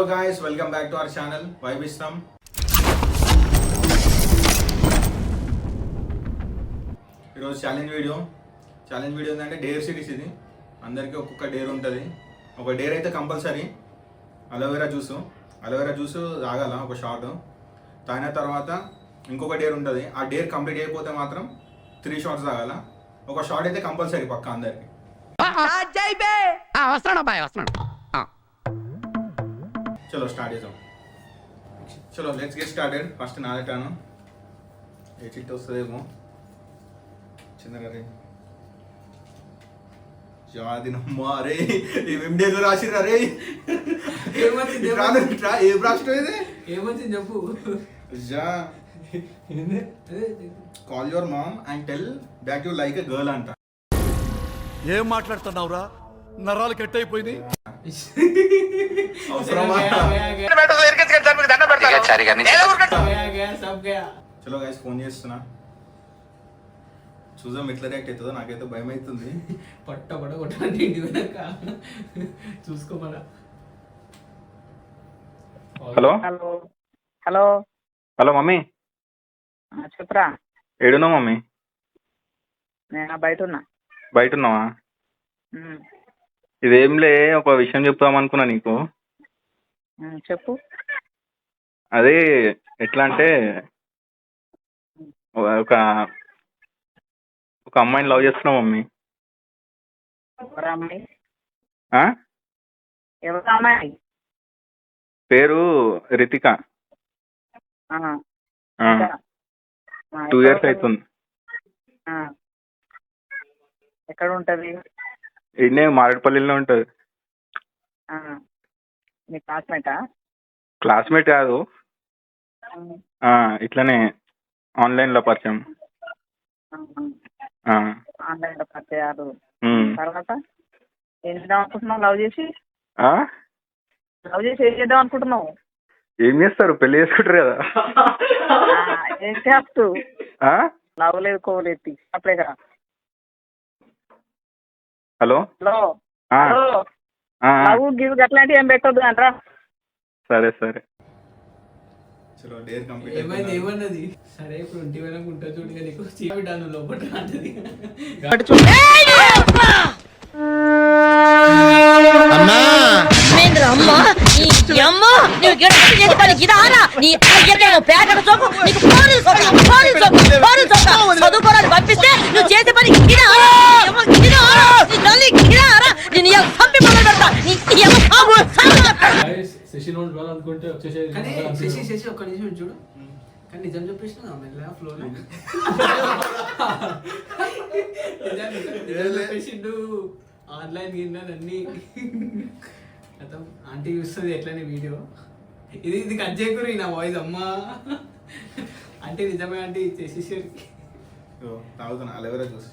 guys, welcome back to our channel Vibistam. ఈరోజు challenge video ఏంటంటే dare series. ఇది అందరికీ ఒక్కొక్క డేర్ ఉంటుంది. ఒక డేర్ అయితే కంపల్సరీ అలోవెరా జ్యూస్ తాగాల. ఒక షాట్ తాగిన తర్వాత ఇంకొక డేర్ ఉంటుంది. ఆ డేర్ కంప్లీట్ అయిపోతే మాత్రం 3 షాట్స్ తాగాల. ఒక షాట్ అయితే కంపల్సరీ పక్కా అందరికి. చలో స్టార్ట్ చేద్దాం. చలో లెట్స్ గెట్ స్టార్టెడ్. ఫస్ట్ నాలెటాను ఏ చిట్ వస్తుందేమో చిన్నగారే జాదినమ్మా. అరే ఏమేమి డేలో రాసిర్రా రే. ఏం రాష్ట్రం ఇది? ఏమొచ్చింది చెప్పు. Call your mom and tell that you like a girl అంట. ఏం మాట్లాడుతున్నావురా? నరాలు కట్ అయిపోయింది. చలో గైస్ ఫోన్ చేస్తున్నా, చూద్దాం ఎట్లా రియాక్ట్ అవుతుందో. నాకైతే భయం అవుతుంది. పట్ట కొట్టండి ఇంటి వెనక చూసుకోమరా. Hello hello hello hello mummy, చెప్పరా. ఏడున్నావు మమ్మీ? నేను బయట ఉన్నా. బయట ఉన్నావా? ఇదేంలే, ఒక విషయం చెప్తాం అనుకున్నా నీకు. చెప్పు. అదే ఎట్లా అంటే ఒక అమ్మాయిని లవ్ చేస్తున్నావు మమ్మీ. ఎవరు అమ్మాయి? ఆ? ఎవరు అమ్మాయి? పేరు రితిక. 2 years అవుతుంది. ఎక్కడ ఉంటది? ఇన్నే మారేడుపల్లిలో ఉంటుంది. మీ క్లాస్మేటా? క్లాస్మేట్ కాదు, ఇట్లనే ఆన్లైన్లో పరిచయం. ఆన్లైన్ లో పరిచయాలు. తర్వాత ఏం చేద్దాం అనుకుంటున్నావు? లవ్ చేసి ఏం చేద్దాం అనుకుంటున్నావు? ఏం చేస్తారు, పెళ్లి చేసుకుంటారు కదా. ఏం చేస్తూ లవ్ లేదు కోలేదు అప్పుడే కదా. హలో హలో లవ్ గివ్ అట్లాంటివి ఏం పెట్టొద్దు అంటారా? సరే సరే. చలో డేర్ కంప్లీట్. ఏమైంది? ఏమన్నది? సరే ఇప్పుడు ఇంటి వెనక ఉంటుంది చూడు, నీకు చీవిడాను లోపల అంటది. పంపిస్తే నువ్వు చేసే పని శశి ఒక్క నిమిషం చూడు. కానీ నిజం చెప్పేసిన ఫ్లోలో చెప్పేసిండు. ఆన్లైన్ గిన్నెలు అన్ని అర్థం. ఆంటీ చూస్తుంది ఎట్లనే వీడియో. ఇది కట్ చేయకూరి నా వాయిస్ అమ్మా. అంటే నిజమే ఆంటీ చేసేసారు. తాగుతున్నా అలోవెరా జ్యూస్.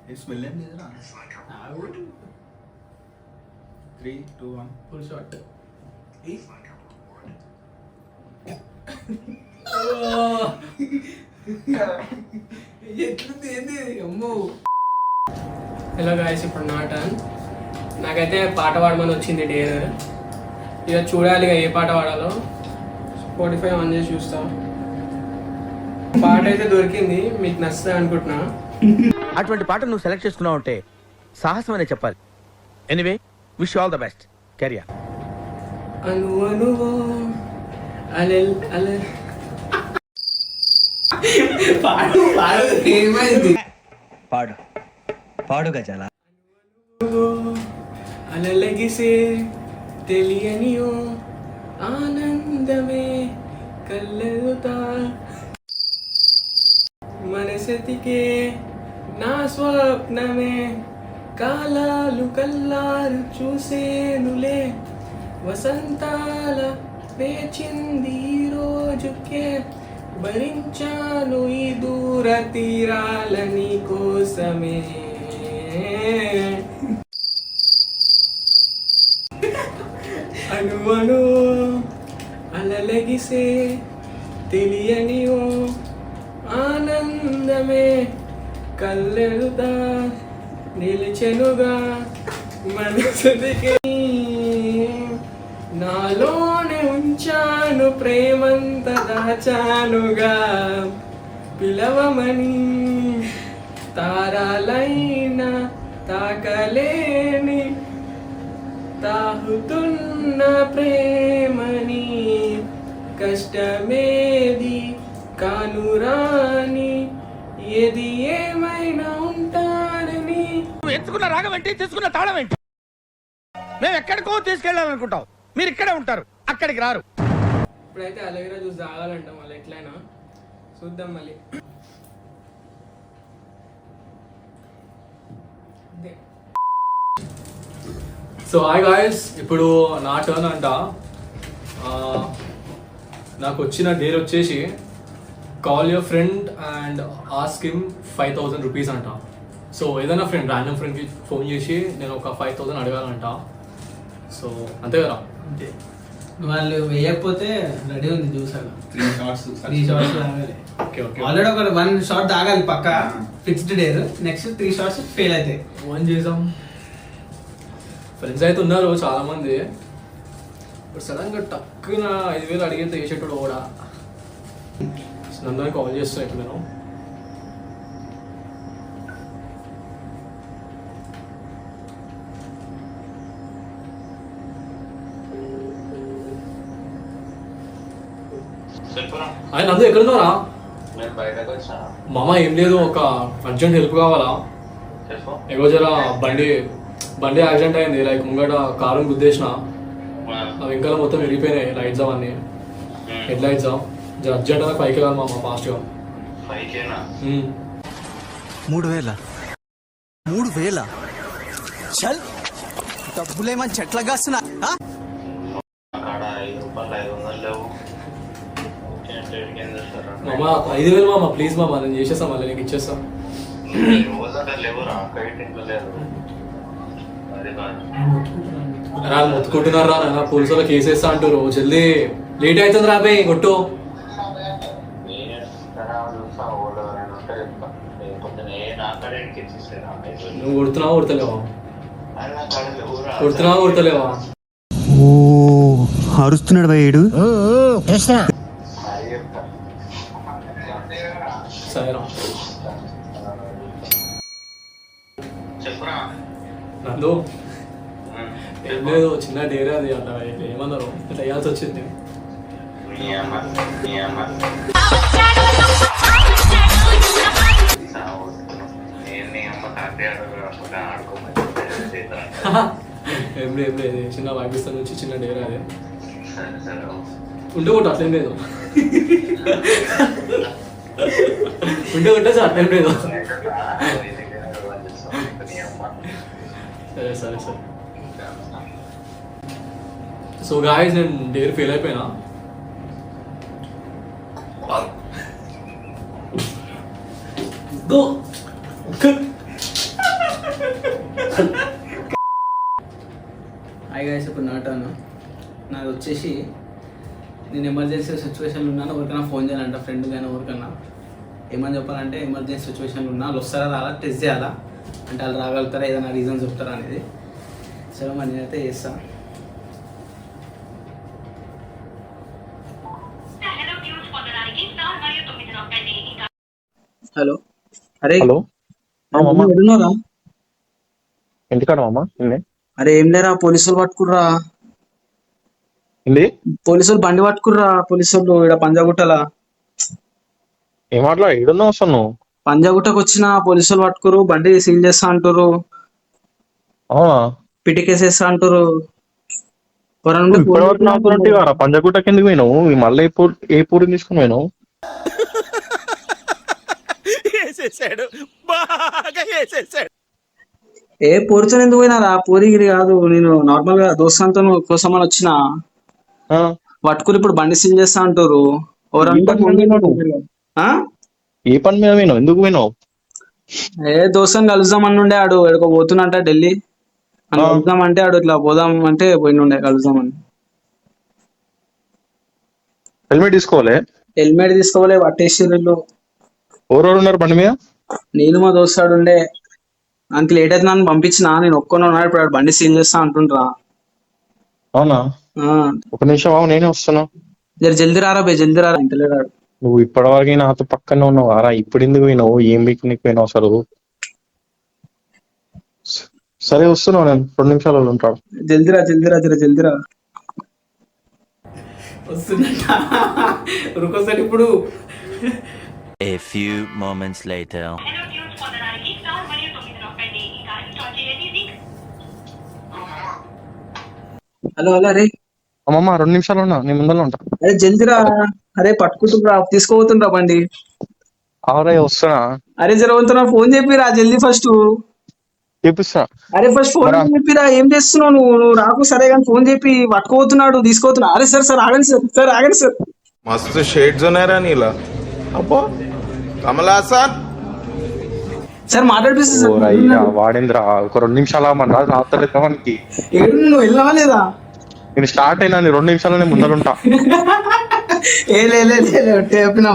ఏ స్మెల్ ఏం లేదురా. 3, 2, 1 ఫుల్ షాట్. ఎట్లుంది ఏంది అమ్మో. హలో గాయస్, ఇప్పుడు నా టర్న్. నాకైతే పాట పాడమని వచ్చింది డేర్. ఇక చూడాలి ఏ పాట పాడాలో. Spotify ఆన్ చేసి చూస్తా. పాట అయితే దొరికింది, మీకు నచ్చుతుంది అనుకుంటున్నా. అటువంటి పాట నువ్వు సెలెక్ట్ చేసుకున్నావు అంటే సాహసం అనే చెప్పాలి. Anyway, wish all the best. Career. అను అనువో అలెల్ అలెల్ పాడు పాడు. ఏమైంది? పాడు పాడు గజాల. అలలగిసే తెలియనియో ఆనందమే కళ్ళెదుతా మనసతికే నా స్వప్నమే కాలాలు కల్లారు చూసేనులే వసంతాల వేచింది ఈ రోజుకే భరించాను ఈ దూర తీరాలని కోసమే. అనువను అలలగిసే తెలియనియో ఆనందమే కళ్ళెదుతా నిలిచెనుగా మనసుకి నాలోనే ఉంచాను ప్రేమంత దాచానుగా పిలవమని తారాలైన తాకలేని తాగుతున్న ప్రేమని కష్టమేది కానురాని ఏది ఏమైనా ఉంటానని. నువ్వు ఎంచుకున్న రాగం ఏంటి, తీసుకున్న తాళం ఏంటి? మేము ఎక్కడికో తీసుకెళ్ళాలనుకుంటాం, మీరు ఇక్కడే ఉంటారు, అక్కడికి రారు. ఇప్పుడైతే అలోవెరా జ్యూస్ తాగాలంట మళ్ళీ ఎట్లయినా చూద్దాం మళ్ళీ. సో హాయ్ గాయస్, ఇప్పుడు నా టర్న్ అంట. నాకు వచ్చిన డేర్ వచ్చేసి call your friend and ask him 5,000 rupees అంట. సో ఏదైనా ఫ్రెండ్, ర్యాండమ్ ఫ్రెండ్కి ఫోన్ చేసి నేను ఒక 5,000 అడగాలంట. సో అంతే కదా. వాళ్ళు వేయకపోతే రెడీ ఉంది చూసాను. 3 షార్ట్స్ తాగాలి. ఓకే ఓకే, ఆల్రెడీ ఒక 1 షాట్ తాగాలి పక్క fixed dare. Next 3 shots fail అవుతాయి. ఫోన్ చేసాం. ఫ్రెండ్స్ అయితే ఉన్నారు చాలా మంది. ఇప్పుడు సడన్గా టక్కున 5,000 అడిగితే వేసేటోడు కూడా. నందని కాల్ చేస్తున్నా ఇప్పుడు నేను. ఆయన నందు ఎక్కడున్నారా? మామ ఏం లేదు, ఒక అర్జెంట్ హెల్ప్ కావాలా. ఏగో జర బండి యాక్సిడెంట్ అయింది. లైక్ ముంగట కారుని గుద్దేసిన, అవి ఇంకా మొత్తం విరిగిపోయినాయి. లైట్స్ అవన్నీ, హెడ్ లైట్స్. జర అర్జెంట్ గా 5K కావాలి మామ, ఫాస్ట్ గా. 3,000 చల్, డబ్బులేమని చెట్ల కాస్తున్నా. 5,000 మామ, ప్లీజ్ మామ, నేను చేసేస్తా, మళ్ళీ నీకు ఇచ్చేస్తా. మొత్తుకుంటున్నారు రా, పోలీసు వాళ్ళకి కేసేస్తా అంటారు. జల్దీ లేట్ అవుతుంది రా బాయ్, కొట్టు. నువ్వు కొడుతున్నావా కొడుతలేవా? ఓ అరుస్తున్నాడు భయ్యుడు. సరేరా నందు, ఏం లేదు, చిన్న డేరే అది. అట్లా ఏమన్నారు, ఇట్లా వేయాల్సి వచ్చింది. ఏం లేదు, చిన్న పాకిస్తాన్ నుంచి చిన్న డేరే అది. ఉంటే కొట్టు, అట్లేం లేదు. ఉంటే కొట్టేసి అట్లేం లేదు. సరే. సో గాయస్, నేను డేర్ ఫెయిల్ అయిపోయినా. హాయ్ గైస్, ఇప్పుడు నా టర్న్. నాది వచ్చేసి నేను ఎమర్జెన్సీ సిచ్యువేషన్లో ఉన్నాను. ఎవరికైనా ఫోన్ చేయాలంట, ఫ్రెండ్ కానీ ఎవరికైనా. ఏమని చెప్పాలంటే, ఎమర్జెన్సీ సిచ్యువేషన్లో ఉన్నా, వాళ్ళు వస్తారా రాలా టెస్ట్ చేయాలా, అంటే వాళ్ళు రాగలుగుతారా, ఏదైనా రీజన్ చెప్తారా అనేది. సరే మరి నేనైతే చేస్తాను. హలో, అరే హలో ఎడున్నారా? ఎందుకన్నా మామ? అరే ఏం లేరా, పోలీసులు పట్టుకుర్రా. పోలీసులు బండి పట్టుకుర్రా. పోలీసులు ఇక్కడ పంజాగుట్టలా. ఏమాట్లా ఏడున్నా వస్తాను? పంజాగుట్టకు వచ్చిన పోలీసులు పట్టుకురు, బండి సీల్ చేస్తా అంటారు, పిటికేసేస్తా అంటారు. పంజాగుట్టకి ఎందుకు పోయినావు? మళ్ళీ ఏ పూరి తీసుకుని పోయినావు? ఏ పూరితో ఎందుకు పోయినారా? పూరిగిరి కాదు, నేను నార్మల్ గా దోస్తాంతో కోసం అని వచ్చిన. పట్టుకుని ఇప్పుడు బండి సీల్ చేస్తా అంటారు. ఏ పని మీద పోయినావు? ఎందుకు పోయినావు? ఏ దోస్తాన్ని కలుద్దామని ఉండే, ఆడు ఎక్కడికో పోతున్నట్ట ఢిల్లీ అని. కలుద్దామంటే ఆడు ఇట్లా పోదాం అంటే పోయినుండే కలుద్దామని. హెల్మెట్ తీసుకోవాలి. హెల్మెట్ తీసుకోవాలి, పట్టేసిర్రు. ఎవరెవరు ఉన్నారు బండి మీద? నేను మా దోస్తాడు ఉండే. అంత లేట్ అయితే నన్ను పంపించిన, నేను ఒక్కనే ఉన్నాడు. ఇప్పుడు బండి సీల్ చేస్తా అంటుండ్రా. అవునా? ఒక నిమిషం ఆగు, నేనే వస్తున్నా. జర జల్దీ రారా బే, జల్దీ రారా. ఇంటలే రాడు. నువ్వు ఇప్పటివరకు నాతో పక్కనే ఉన్నావు ఆరా, ఇప్పుడు ఎందుకు పోయినావు? ఏం పిక్నిక్ పోయినావు అసలు? సరే వస్తున్నావు, నేను 2 నిమిషాలలో ఉంటాడు. జల్దీరా జల్దీరా జర జల్దీరా. వస్తుందంట. రుకోసారి ఇప్పుడు. A few moments later. Hello hello అరే. అమ్మమ్మ 2 నిమిషాలు ఉన్నా, నీ ముందర ఉంటా. అరే జల్దీరా. అరే పట్టుకుంటురా, తీసుకోబోతుండ్రా బండి. ఆరా వస్తున్నా. అరే జర వంతున్నా ఫోన్ చెప్పిరా జల్దీ ఫస్ట్. చూపిస్తా. అరే ఫస్ట్ ఫోన్ చెప్పిరా, ఏం చేస్తున్నావు నువ్వు? నువ్వు రాకు సరే కానీ ఫోన్ చెప్పి పట్టుకోతున్నాడు, తీసుకోతున్నా. అరే సార్ సార్ ఆగండి సార్, సార్ ఆగండి సార్. मस्त शेड्स ఉన్నాయరా నీలా. అబ్బో కమలాసన్ సార్ మాట్లాడిపిస్తా ఓ రయ్యా వాడేంద్రా, ఒక 2 నిమిషాలు ఆగమని రాత్రలేదు మనకి. ఏడు నువ్వు వెళ్ళావా లేదా? నేను స్టార్ట్ అయినా 2 నిమిషాలనే ముందర ఉంటా. ఏ లేపినా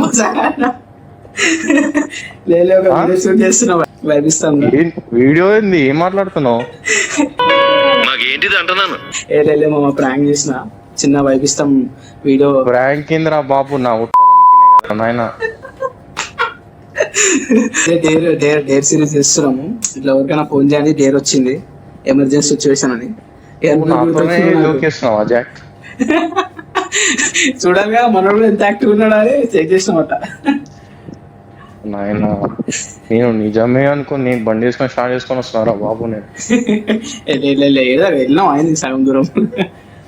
చేస్తున్నావు వైపిస్తాను. వీడియో ఏంది, ఏం మాట్లాడుతున్నావు? నాకేంటిది అంటున్నాను. ఏ లే మామ ప్రాంక్ చేసిన, చిన్న వైపిస్తాం వీడియో. ప్రాంక్ ఏందిరా బాబు, నా నాయన. డేర్ సిరీస్ చేస్తున్నాము. ఇట్లా ఎవరికైనా ఫోన్ చేయండి, డేర్ వచ్చింది, ఎమర్జెన్సీ సిచ్యువేషన్ అని. జోకేస్తున్నావా జాక్? చూడాలిగా మనోడు ఎంత యాక్టివ్ ఉన్నాడు అని చెక్ చేసినమాట. నాయన నేను నిజమే అనుకుని నేను బండి వేసుకొని స్టార్ట్ చేసుకొని వస్తున్నారా బాబు? నేను వెళ్ళినాం అయింది సగం దూరం.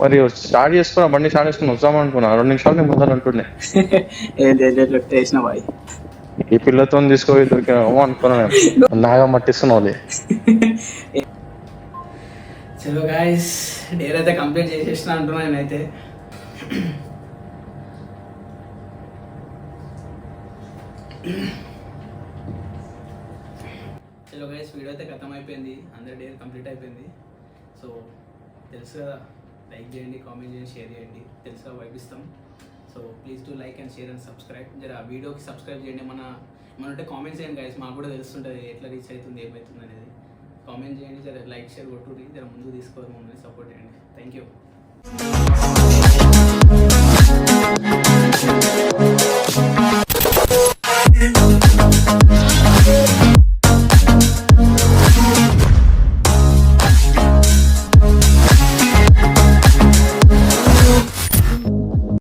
మరి స్టార్ట్ చేసుకున్నా, బండి స్టార్ట్ చేసుకుని వస్తాం అనుకున్నా, 2 నిమిషాలు నేను ముందర అంటుండే. చేసిన బాయ్ ఈ పిల్లతో తీసుకోవాలి దొరికినామో అనుకున్నా. నేను నాగా మట్టిస్తున్నావులే. చలో గాయస్, డేర్ అయితే కంప్లీట్ చేసేసిన అంటున్నా నేనైతే. చలో గైస్, వీడియో అయితే ఖతం అయిపోయింది, అందరి డేర్ కంప్లీట్ అయిపోయింది. సో తెలుసు కదా, లైక్ చేయండి, కామెంట్ చేయండి, షేర్ చేయండి, తెలుసుగా వైపిస్తాం. So please to like and share and subscribe. జర ఆ వీడియోకి సబ్స్క్రైబ్ చేయండి. మన అంటే కామెంట్స్ చేయండి గైస్, మాకు కూడా తెలుస్తుంటుంది ఎట్లా రీచ్ అవుతుంది, ఏమవుతుంది అనేది. కామెంట్ చేయండి, జర లైక్ షేర్ కొట్టుర్రి, జర ముందుకు తీసుకోవాలి, మమ్మల్ని సపోర్ట్ చేయండి. Thank you.